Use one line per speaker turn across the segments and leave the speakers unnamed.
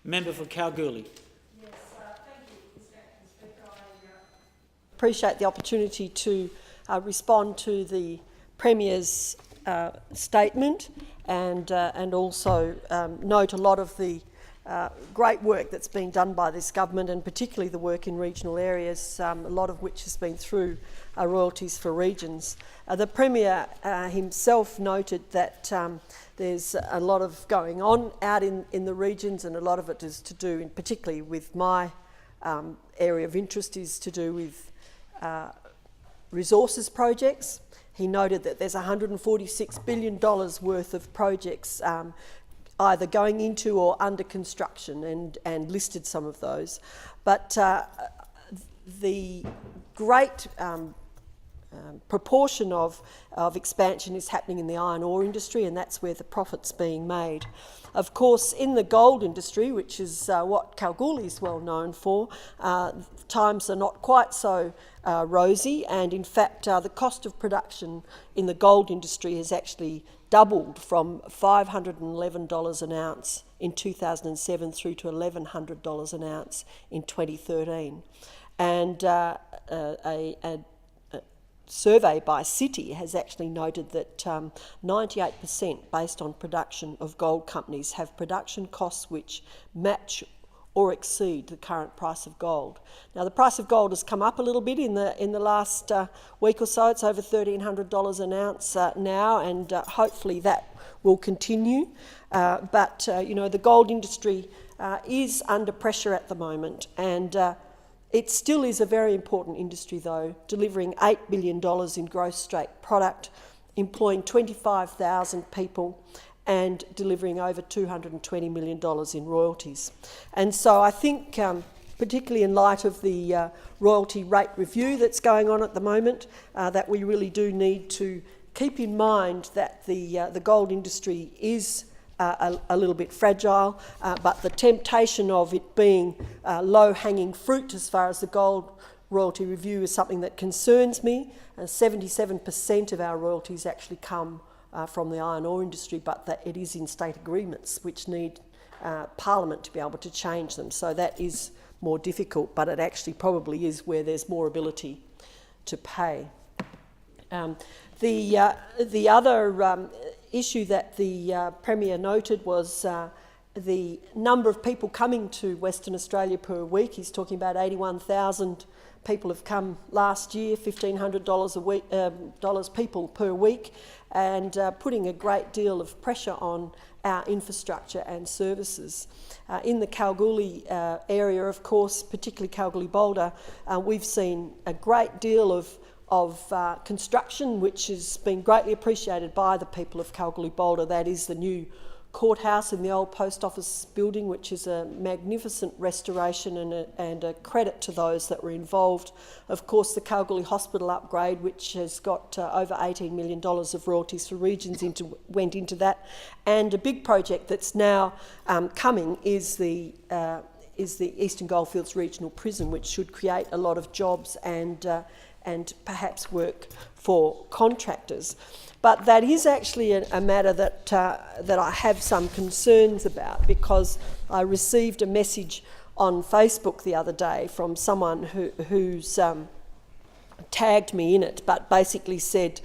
Member for Kalgoorlie.
Yes, thank you, Mr. Acting Speaker. I appreciate the opportunity to respond to the Premier's statement and also note a lot of the great work that's been done by this government, and particularly the work in regional areas, a lot of which has been through royalties for regions. The Premier himself noted that there's a lot of going on out in the regions, and a lot of it is to do, in particularly with my area of interest, is to do with resources projects. He noted that there's $146 billion worth of projects either going into or under construction, and listed some of those. But the great proportion of expansion is happening in the iron ore industry, and that's where the profit's being made. Of course, in the gold industry, which is what Kalgoorlie is well known for, times are not quite so rosy, and in fact the cost of production in the gold industry has actually doubled from $511 an ounce in 2007 through to $1,100 an ounce in 2013. And a survey by Citi has actually noted that 98% based on production of gold companies have production costs which match or exceed the current price of gold. Now, the price of gold has come up a little bit in the last week or so. It's over $1,300 an ounce now, and hopefully that will continue. But you know, the gold industry is under pressure at the moment, and it still is a very important industry, though, delivering $8 billion in gross straight product, employing 25,000 people, and delivering over $220 million in royalties. And so I think, particularly in light of the royalty rate review that's going on at the moment, that we really do need to keep in mind that the gold industry is a little bit fragile, but the temptation of it being low-hanging fruit as far as the gold royalty review is something that concerns me. 77% of our royalties actually come from the iron ore industry, but that it is in state agreements which need Parliament to be able to change them. So that is more difficult, but it actually probably is where there's more ability to pay. The other issue that the Premier noted was the number of people coming to Western Australia per week. He's talking about 81,000 people have come last year, $1,500 a week, people per week, and putting a great deal of pressure on our infrastructure and services. In the Kalgoorlie area, of course, particularly Kalgoorlie-Boulder, we've seen a great deal of construction, which has been greatly appreciated by the people of Kalgoorlie-Boulder. That is the new courthouse in the old post office building, which is a magnificent restoration and a credit to those that were involved. Of course, the Kalgoorlie Hospital upgrade, which has got over $18 million of royalties for regions went into that. And a big project that's now coming is the Eastern Goldfields Regional Prison, which should create a lot of jobs and perhaps work for contractors. But that is actually a matter that I have some concerns about, because I received a message on Facebook the other day from someone who's tagged me in it, but basically said,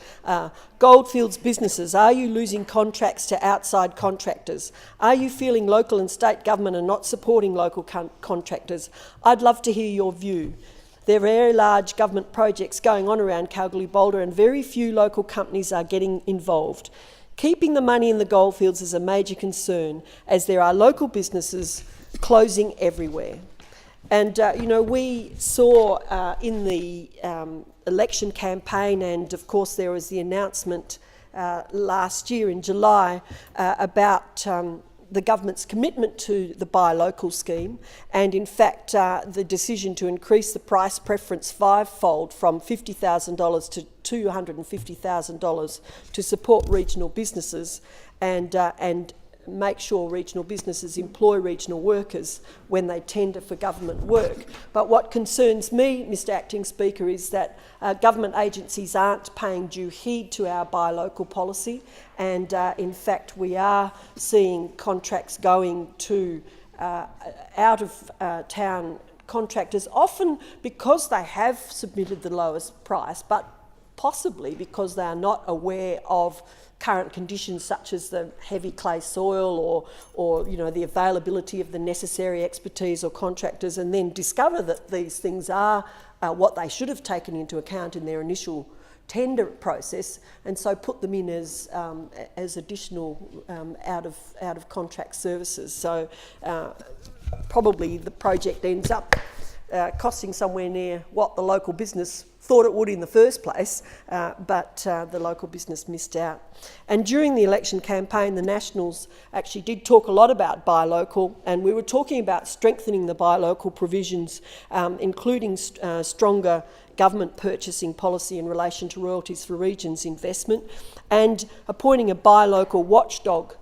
Goldfields businesses, are you losing contracts to outside contractors? Are you feeling local and state government are not supporting local contractors? I'd love to hear your view. There are very large government projects going on around Kalgoorlie-Boulder, and very few local companies are getting involved. Keeping the money in the goldfields is a major concern, as there are local businesses closing everywhere. And, you know, we saw in the election campaign, and of course there was the announcement last year in July about the government's commitment to the buy local scheme, and in fact the decision to increase the price preference fivefold from $50,000 to $250,000 to support regional businesses and make sure regional businesses employ regional workers when they tender for government work. But what concerns me, Mr Acting Speaker, is that government agencies aren't paying due heed to our buy local policy, and in fact we are seeing contracts going to out-of-town contractors, often because they have submitted the lowest price, but possibly because they are not aware of current conditions such as the heavy clay soil or the availability of the necessary expertise or contractors, and then discover that these things are what they should have taken into account in their initial tender process, and so put them in as additional out of contract services. So probably the project ends up costing somewhere near what the local business thought it would in the first place, but the local business missed out. And during the election campaign, the Nationals actually did talk a lot about buy local, and we were talking about strengthening the buy local provisions, including stronger government purchasing policy in relation to royalties for regions investment, and appointing a buy local watchdog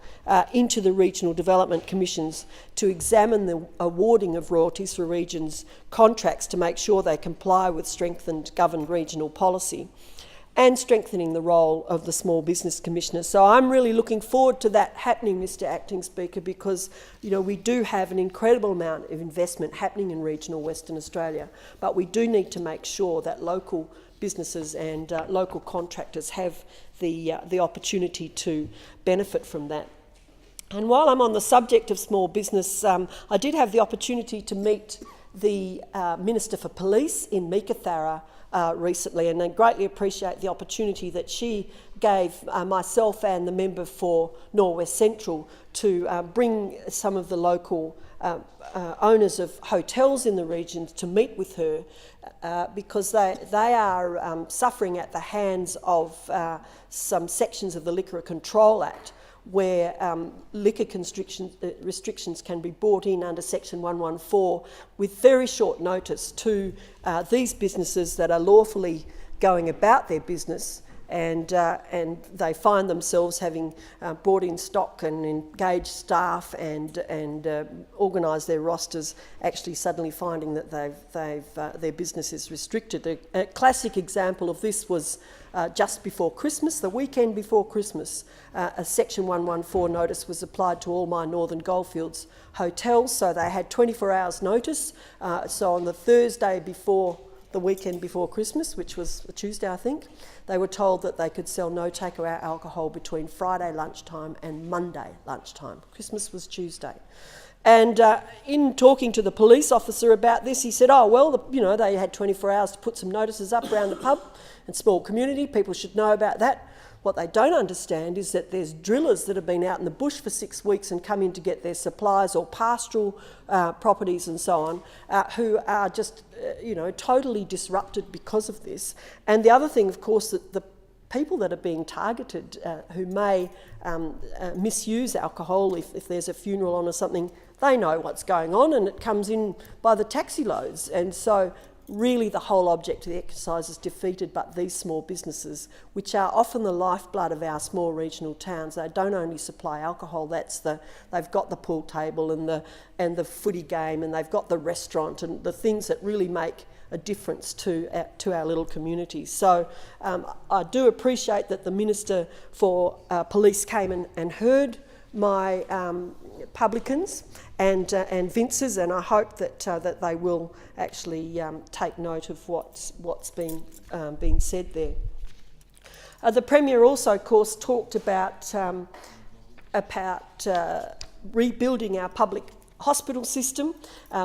into the regional development commissions to examine the awarding of royalties for regions contracts to make sure they comply with strengthened governed regional policy, and strengthening the role of the Small Business Commissioner. So I'm really looking forward to that happening, Mr Acting Speaker, because we do have an incredible amount of investment happening in regional Western Australia, but we do need to make sure that local businesses and local contractors have the opportunity to benefit from that. And while I'm on the subject of small business, I did have the opportunity to meet the Minister for Police in Meekatharra recently, and I greatly appreciate the opportunity that she gave myself and the member for Norwest Central to bring some of the local owners of hotels in the region to meet with her, because they are suffering at the hands of some sections of the Liquor Control Act, where liquor restrictions can be brought in under Section 114 with very short notice to these businesses that are lawfully going about their business, and they find themselves having brought in stock and engaged staff and organised their rosters, actually suddenly finding that their business is restricted. A classic example of this was just before Christmas, the weekend before Christmas, a Section 114 notice was applied to all my Northern Goldfields hotels, so they had 24 hours notice. So on the Thursday before the weekend before Christmas, which was a Tuesday I think, they were told that they could sell no takeaway alcohol between Friday lunchtime and Monday lunchtime. Christmas was Tuesday. And in talking to the police officer about this, he said, oh, well, they had 24 hours to put some notices up around the pub and small community. People should know about that. What they don't understand is that there's drillers that have been out in the bush for 6 weeks and come in to get their supplies, or pastoral properties and so on, who are just, totally disrupted because of this. And the other thing, of course, that the people that are being targeted who may misuse alcohol if there's a funeral on or something, they know what's going on, and it comes in by the taxi loads. And so really the whole object of the exercise is defeated, but these small businesses, which are often the lifeblood of our small regional towns, they don't only supply alcohol, they've got the pool table and the footy game, and they've got the restaurant and the things that really make a difference to our little communities. So I do appreciate that the Minister for Police came and heard my publicans and Vince's, and I hope that they will actually take note of what's been said there. The Premier also, of course, talked about rebuilding our public hospital system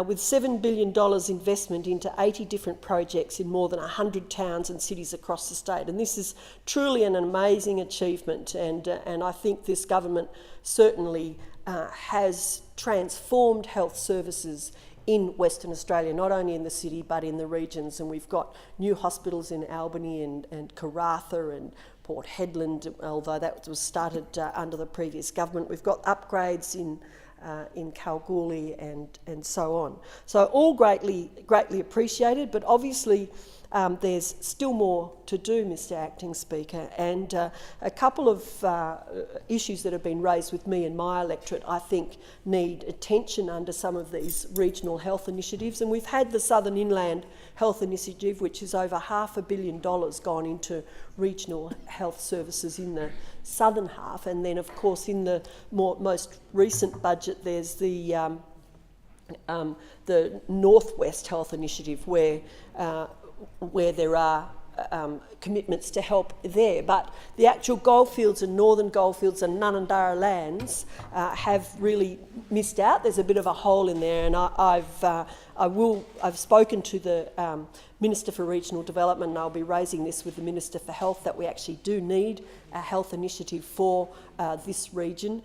with $7 billion investment into 80 different projects in more than 100 towns and cities across the state. And this is truly an amazing achievement, and I think this government certainly has transformed health services in Western Australia, not only in the city but in the regions. And we've got new hospitals in Albany and Karratha and Port Hedland, although that was started under the previous government. We've got upgrades in Kalgoorlie and so on. So all greatly appreciated, but obviously there's still more to do, Mr Acting Speaker, and a couple of issues that have been raised with me and my electorate I think need attention under some of these regional health initiatives. And we've had the Southern Inland Health Initiative, which is over $500 million gone into regional health services in the southern half, and then of course in the most recent budget there's the the Northwest Health Initiative, where there are commitments to help there. But the actual goldfields and northern goldfields and Nunundara lands have really missed out. There's a bit of a hole in there, and I've spoken to the Minister for Regional Development, and I'll be raising this with the Minister for Health, that we actually do need a health initiative for this region.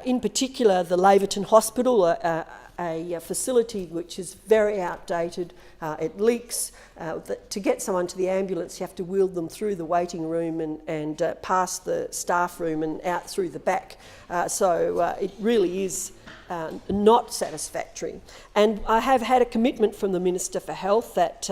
In particular, the Laverton Hospital, a facility which is very outdated. It leaks. To get someone to the ambulance, you have to wheel them through the waiting room and past the staff room and out through the back. So it really is not satisfactory. And I have had a commitment from the Minister for Health that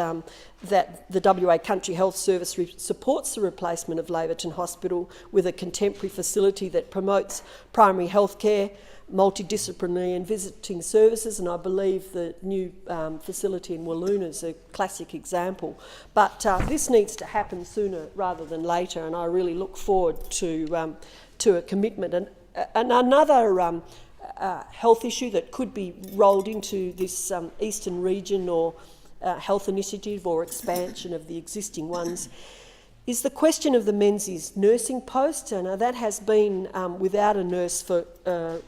the WA Country Health Service supports the replacement of Laverton Hospital with a contemporary facility that promotes primary health care, multidisciplinary and visiting services, and I believe the new facility in Walloona is a classic example. But this needs to happen sooner rather than later, and I really look forward to a commitment. And another health issue that could be rolled into this eastern region or health initiative or expansion of the existing ones is the question of the Menzies nursing post, and that has been without a nurse for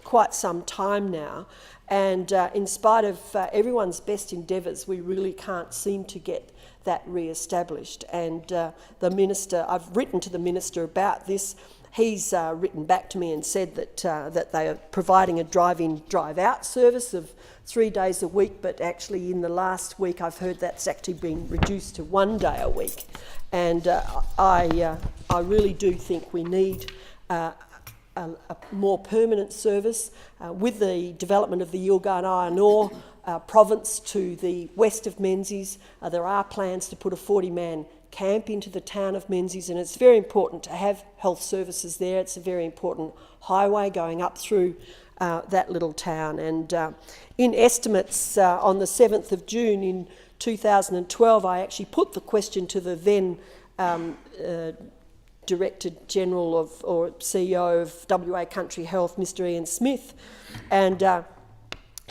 quite some time now. And in spite of everyone's best endeavours, we really can't seem to get that re-established. And the Minister, I've written to the Minister about this. He's written back to me and said that they are providing a drive-in, drive-out service of 3 days a week, but actually in the last week I've heard that's actually been reduced to 1 day a week. And I really do think we need a more permanent service. With the development of the Yilgarn Iron Ore province to the west of Menzies, there are plans to put a 40-man camp into the town of Menzies, and it's very important to have health services there. It's a very important highway going up through that little town. And in estimates on the 7th of June in 2012, I actually put the question to the then Director General or CEO of WA Country Health, Mr Ian Smith, and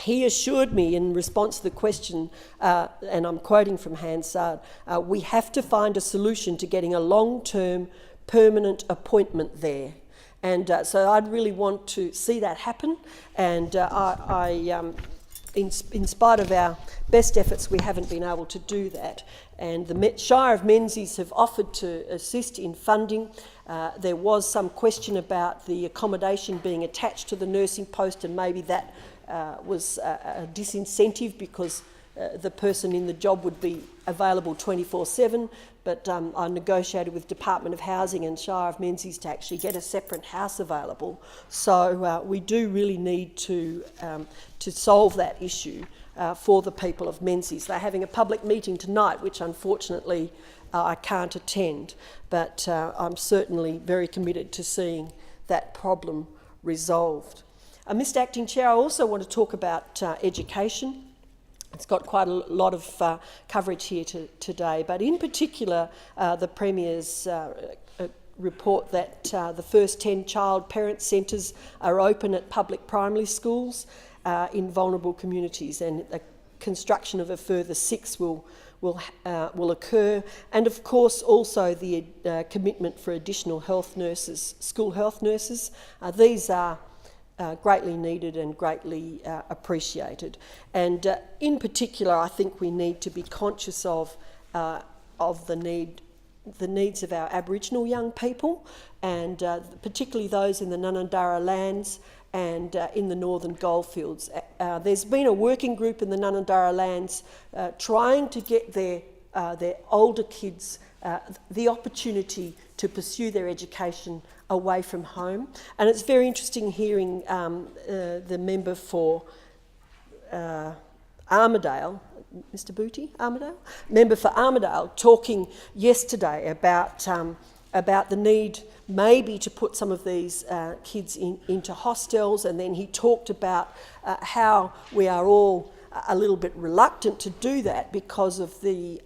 he assured me in response to the question, and I'm quoting from Hansard, we have to find a solution to getting a long-term permanent appointment there. And so I'd really want to see that happen, and in spite of our best efforts, we haven't been able to do that. And the Shire of Menzies have offered to assist in funding. There was some question about the accommodation being attached to the nursing post, and maybe that was a disincentive because the person in the job would be available 24/7, but I negotiated with Department of Housing and Shire of Menzies to actually get a separate house available. So we do really need to solve that issue for the people of Menzies. They're having a public meeting tonight, which unfortunately I can't attend, but I'm certainly very committed to seeing that problem resolved. Mr Acting Chair, I also want to talk about education. It's got quite a lot of coverage here today, but in particular the Premier's report that the first 10 child parent centres are open at public primary schools in vulnerable communities, and the construction of a further 6 will occur, and of course also the commitment for additional health nurses, school health nurses. These are greatly needed and greatly appreciated. And in particular, I think we need to be conscious of the needs of our Aboriginal young people, and particularly those in the Nunundara lands and in the northern goldfields. There's been a working group in the Nunundara lands trying to get their older kids the opportunity to pursue their education away from home. And it's very interesting hearing the member for Armidale, Mr Booty, Armidale? Member for Armidale talking yesterday about the need maybe to put some of these kids into hostels, and then he talked about how we are all a little bit reluctant to do that because of the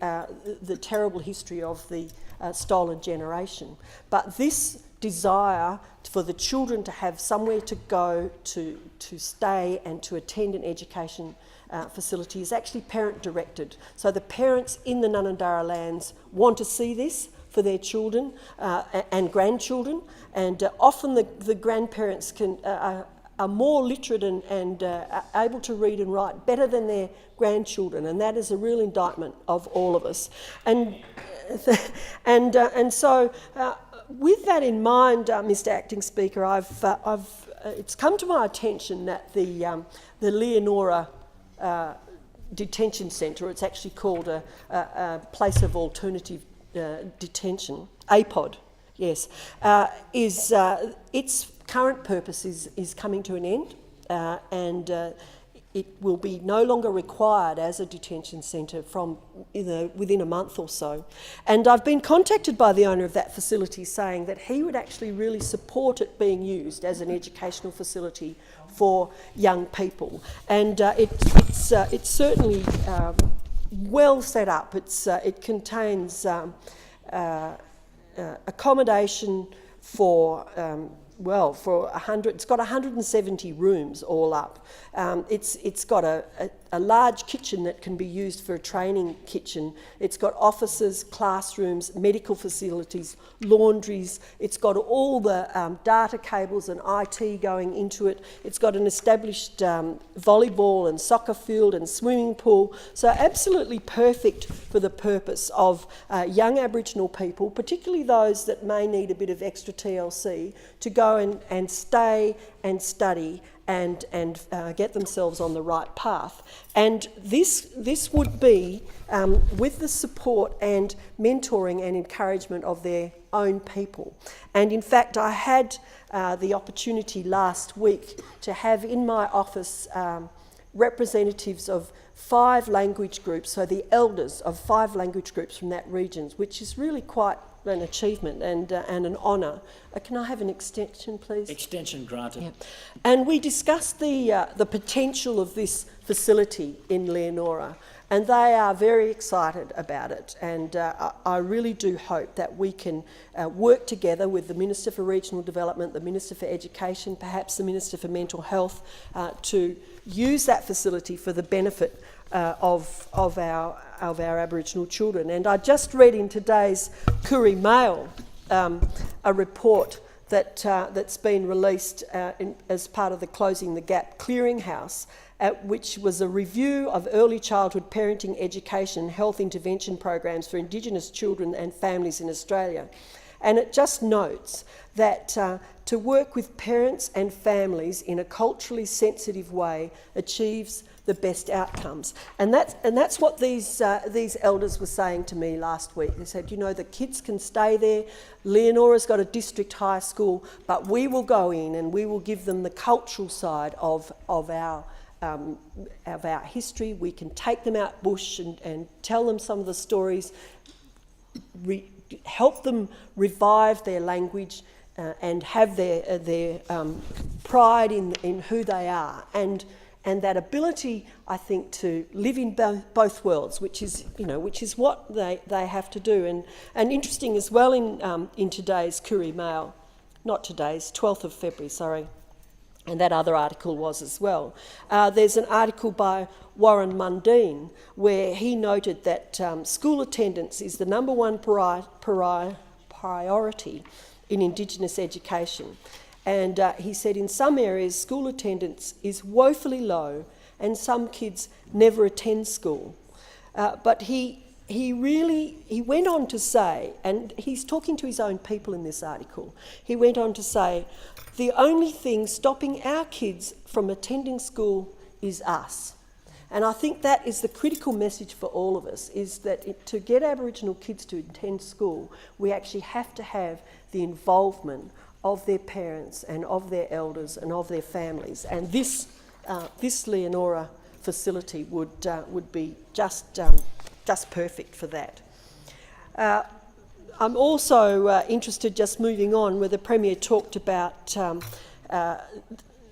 terrible history of the stolen generation. But this desire for the children to have somewhere to go, to stay and to attend an education facility is actually parent-directed. So the parents in the Ngundarra lands want to see this for their children and grandchildren, and often the grandparents are more literate and able to read and write better than their grandchildren, and that is a real indictment of all of us. And so with that in mind, Mr. Acting Speaker, it's come to my attention that the Leonora detention centre, it's actually called a place of alternative detention, APOD, yes, its current purpose is coming to an end, and it will be no longer required as a detention centre from within a month or so. And I've been contacted by the owner of that facility saying that he would actually really support it being used as an educational facility for young people. And it's certainly well set up. It contains accommodation for for 100, it's got 170 rooms all up. It's got a large kitchen that can be used for a training kitchen. It's got offices, classrooms, medical facilities, laundries. It's got all the data cables and IT going into it. It's got an established volleyball and soccer field and swimming pool. So absolutely perfect for the purpose of young Aboriginal people, particularly those that may need a bit of extra TLC, to go and stay and study and get themselves on the right path. And this would be with the support and mentoring and encouragement of their own people. And in fact, I had the opportunity last week to have in my office representatives of 5 language groups, so the elders of 5 language groups from that region, which is really quite an achievement and an honour. Can I have an extension, please?
Extension granted.
Yeah. And we discussed the potential of this facility in Leonora, and they are very excited about it. And I really do hope that we can work together with the Minister for Regional Development, the Minister for Education, perhaps the Minister for Mental Health, to use that facility for the benefit of our Aboriginal children. And I just read in today's Koori Mail a report that's been released as part of the Closing the Gap Clearinghouse, which was a review of early childhood parenting, education and health intervention programs for Indigenous children and families in Australia. And it just notes that to work with parents and families in a culturally sensitive way achieves the best outcomes. And that's what these elders were saying to me last week. They said, you know, the kids can stay there. Leonora's got a district high school, but we will go in and we will give them the cultural side of our history. We can take them out bush and tell them some of the stories, help them revive their language and have their pride in who they are, and that ability, I think, to live in both worlds, which is what they have to do. And interesting as well in today's Koori Mail, not today's, 12th of February, sorry, and that other article was as well. There's an article by Warren Mundine where he noted that school attendance is the number one priority in Indigenous education. And he said in some areas school attendance is woefully low and some kids never attend school. But he went on to say, and he's talking to his own people in this article, he went on to say, the only thing stopping our kids from attending school is us. And I think that is the critical message for all of us, is that to get Aboriginal kids to attend school, we actually have to have the involvement of their parents and of their elders and of their families. And this Leonora facility would be just perfect for that. I'm also interested, just moving on, where the Premier talked about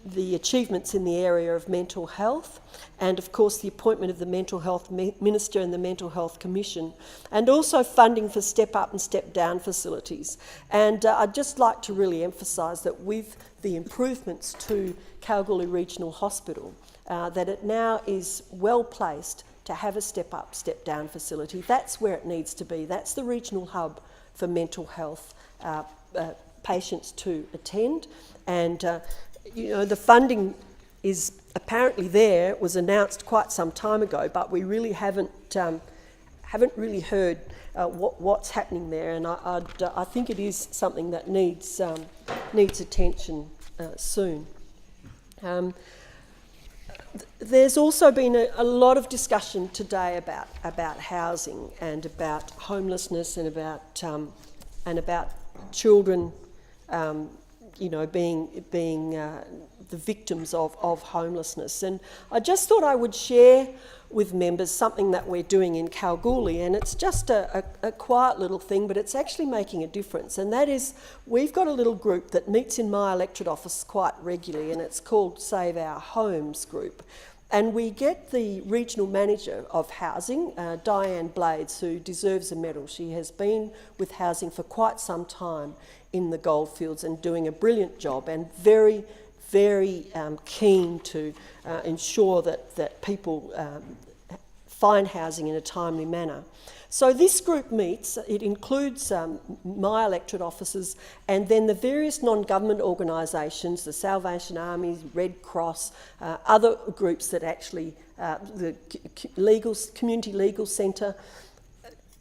the achievements in the area of mental health, and of course the appointment of the Mental Health Minister and the Mental Health Commission, and also funding for step up and step down facilities. And I'd just like to really emphasise that with the improvements to Kalgoorlie Regional Hospital, that it now is well placed to have a step up, step down facility. That's where it needs to be. That's the regional hub for mental health patients to attend. And the funding is apparently there. It was announced quite some time ago, but we really haven't really heard what's happening there. And I think it is something that needs attention soon. There's also been a lot of discussion today about housing and about homelessness and about children, being the victims of homelessness. And I just thought I would share with members something that we're doing in Kalgoorlie, and it's just a quiet little thing, but it's actually making a difference. And that is, we've got a little group that meets in my electorate office quite regularly, and it's called Save Our Homes Group. And we get the regional manager of housing, Diane Blades, who deserves a medal. She has been with housing for quite some time in the goldfields and doing a brilliant job, and very, very keen to ensure that people find housing in a timely manner. So this group meets. It includes my electorate officers and then the various non-government organisations, the Salvation Army, Red Cross, other groups that actually, the Community Legal Centre,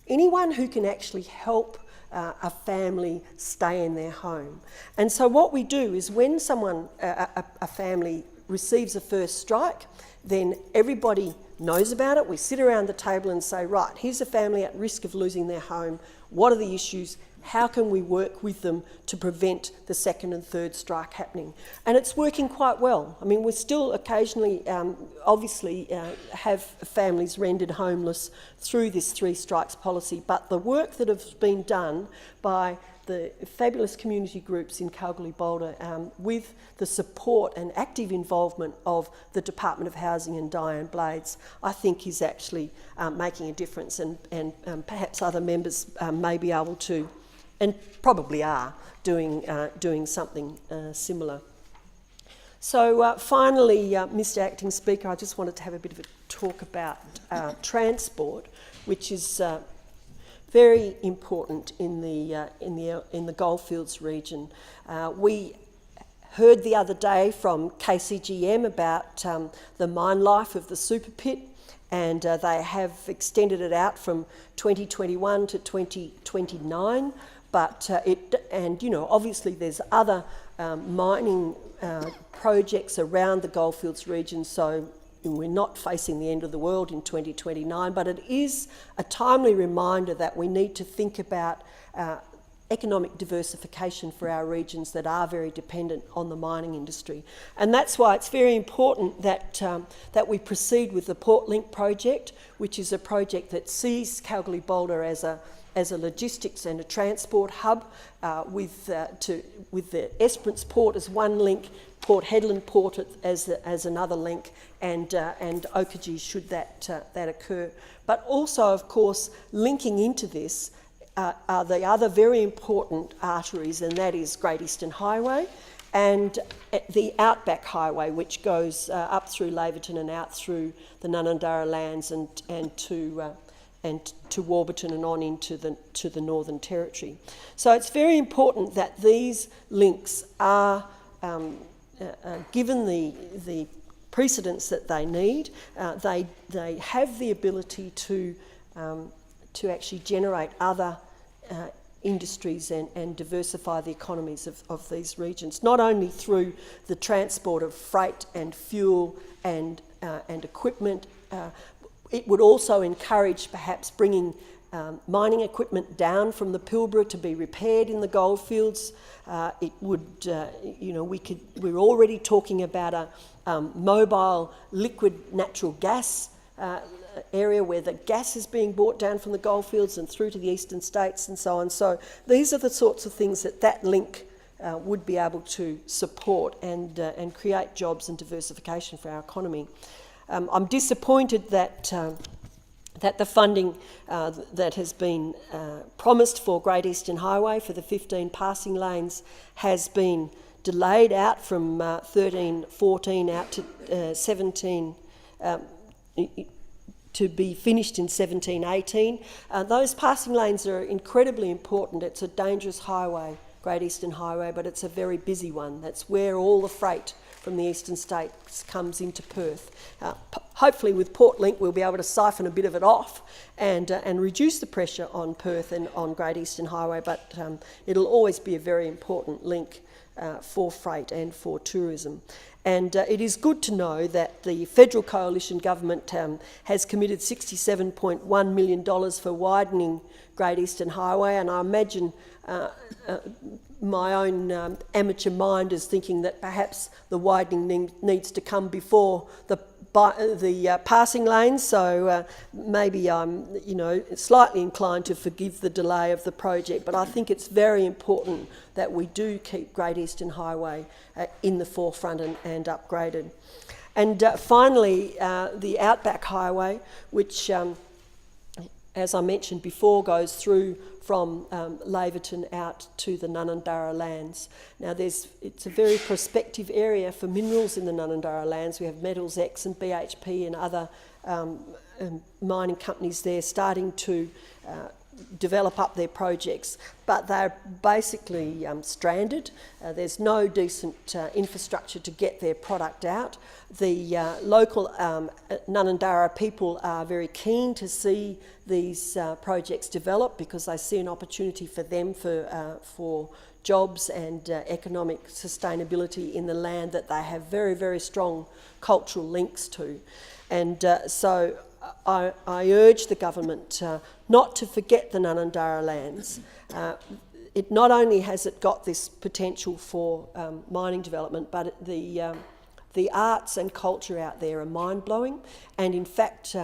anyone who can actually help a family stay in their home. And so what we do is when a family receives a first strike, then everybody knows about it. We sit around the table and say, right, here's a family at risk of losing their home. What are the issues? How can we work with them to prevent the second and third strike happening? And it's working quite well. I mean, we still occasionally, obviously, have families rendered homeless through this 3 strikes policy, but the work that has been done by the fabulous community groups in Kalgoorlie Boulder, with the support and active involvement of the Department of Housing and Diane Blades, I think is actually making a difference, and perhaps other members may be able to, and probably are, doing something similar. So finally, Mr. Acting Speaker, I just wanted to have a bit of a talk about transport, which is very important in the Goldfields region. We heard the other day from KCGM about the mine life of the super pit, and they have extended it out from 2021 to 2029. But obviously there's other mining projects around the Goldfields region, so we're not facing the end of the world in 2029, but it is a timely reminder that we need to think about economic diversification for our regions that are very dependent on the mining industry. And that's why it's very important that we proceed with the Port Link project, which is a project that sees Kalgoorlie Boulder as a logistics and a transport hub, with the Esperance Port as one link, Port Hedland Port as another link, and Oakajee should that occur. But also, of course, linking into this are the other very important arteries, and that is Great Eastern Highway and the Outback Highway, which goes up through Laverton and out through the Nunundara lands and to Warburton and on into the Northern Territory. So it's very important that these links are given the precedence that they need. They have the ability to actually generate other industries and diversify the economies of these regions, not only through the transport of freight and fuel and equipment. It would also encourage perhaps bringing mining equipment down from the Pilbara to be repaired in the goldfields. It would, we're already talking about a mobile liquid natural gas area where the gas is being brought down from the goldfields and through to the eastern states and so on. So these are the sorts of things that link would be able to support and create jobs and diversification for our economy. I'm disappointed that that the funding that has been promised for Great Eastern Highway for the 15 passing lanes has been delayed out from 13-14 out to 17, to be finished in 17-18. Those passing lanes are incredibly important. It's a dangerous highway, Great Eastern Highway, but it's a very busy one. That's where all the freight from the eastern states comes into Perth. Hopefully with Portlink we'll be able to siphon a bit of it off and reduce the pressure on Perth and on Great Eastern Highway, but it'll always be a very important link for freight and for tourism. And it is good to know that the federal coalition government has committed $67.1 million for widening Great Eastern Highway, and I imagine my own amateur mind is thinking that perhaps the widening needs to come before the passing lanes, so maybe I'm slightly inclined to forgive the delay of the project, but I think it's very important that we do keep Great Eastern Highway in the forefront and upgraded. And finally, the Outback Highway, which as I mentioned before, goes through from Laverton out to the Nunundara lands. Now it's a very prospective area for minerals in the Nunundara lands. We have Metals X and BHP and other mining companies there starting to develop up their projects, but they're basically stranded. There's no decent infrastructure to get their product out. The local Nunundara people are very keen to see these projects develop because they see an opportunity for them for jobs and economic sustainability in the land that they have very, very strong cultural links to. And so I urge the government not to forget the Nunundara lands. It not only has it got this potential for mining development, but the arts and culture out there are mind-blowing. And in fact,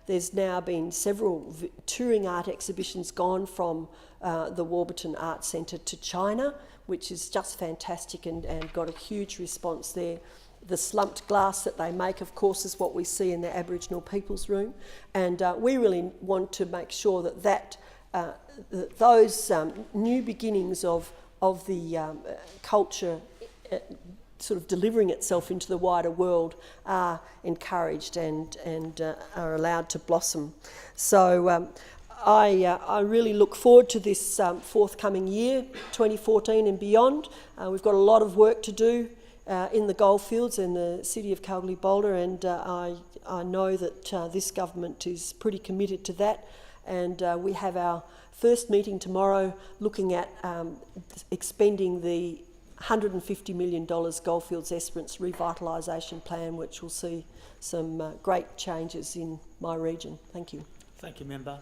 there's now been several touring art exhibitions gone from the Warburton Arts Centre to China, which is just fantastic and got a huge response there. The slumped glass that they make, of course, is what we see in the Aboriginal People's Room, and we really want to make sure that those new beginnings of the culture sort of delivering itself into the wider world are encouraged and are allowed to blossom. So I really look forward to this forthcoming year, 2014 and beyond. We've got a lot of work to do in the goldfields in the city of Kalgoorlie-Boulder, and I know that this government is pretty committed to that, and we have our first meeting tomorrow looking at expending the $150 million Goldfields Esperance revitalisation plan, which will see some great changes in my region. Thank you.
Thank you, Member.